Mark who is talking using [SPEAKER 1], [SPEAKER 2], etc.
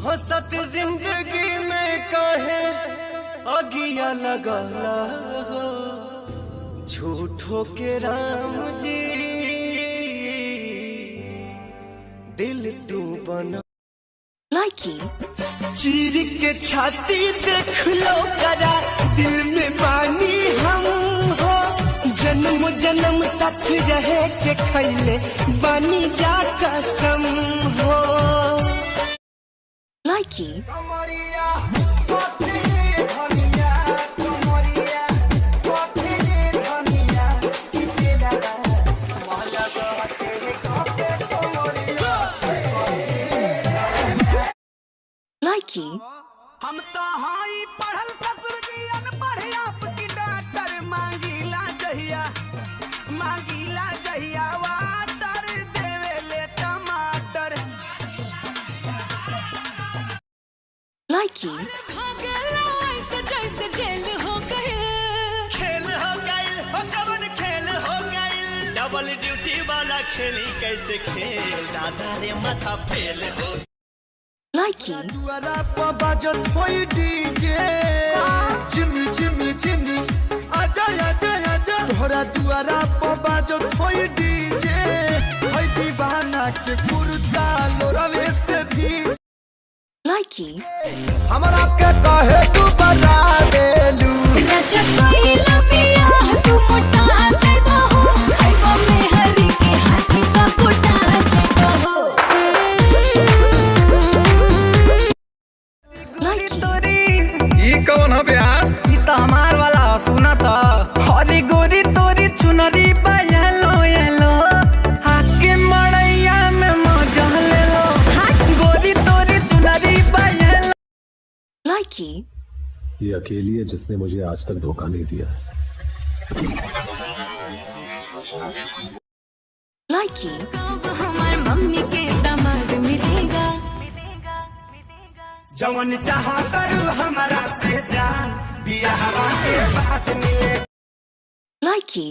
[SPEAKER 1] हंसत जिंदगी में काहे अगिया लगाला हो, झूठो के राम जी दिल तू बना।
[SPEAKER 2] लाइकी
[SPEAKER 1] चीर के छाती देख लो करा, दिल में पानी हम हो, जन्म जन्म साथ रहे के खैले बानी जा कसम हो।
[SPEAKER 2] लाइकी लाइकी
[SPEAKER 1] हम तो हाई पढ़ल ससुर जी अनपढ़ आपकी डॉक्टर मांगीला जहिया वाटर देवे ले टमाटर।
[SPEAKER 2] लाइकी
[SPEAKER 3] जैसे जेल हो गए,
[SPEAKER 1] खेल हो गई हो कवन खेल हो गई, डबल ड्यूटी वाला खेली कैसे खेल, दादा रे माथा फेल हो।
[SPEAKER 2] लाइकी
[SPEAKER 1] दुआरा पर बाजत होई डीजे, जिमी जिमी जिमी आजा आजा आजा, तोहरा दुआरा पर बाजत होई डीजे, होई दीवाना के कुर्ता लोरवे से भी।
[SPEAKER 2] लाइकी
[SPEAKER 1] हमरा के कहे तू बता देलू,
[SPEAKER 3] तू मोटा जाइबा हो, खाइबा में हरी के हाथी का कोटा जाइबा हो।
[SPEAKER 1] ई कौन है ब्यास? ई त हमार वाला सुना था। हरी गोरी तोरी चुनरी बा येलो येलो, हाके मड़ैया में मजा ले लो, गोरी तोरी चुनरी बा येलो।
[SPEAKER 2] लाइकी
[SPEAKER 4] ये अकेली है जिसने मुझे आज तक धोखा नहीं दिया।
[SPEAKER 2] लाइकी
[SPEAKER 3] कब हमार मम्मी के दामाद मिलेगा,
[SPEAKER 1] जवन चाहा करू हमारा से जान, बियाह के बाद मिले।
[SPEAKER 2] लाइकी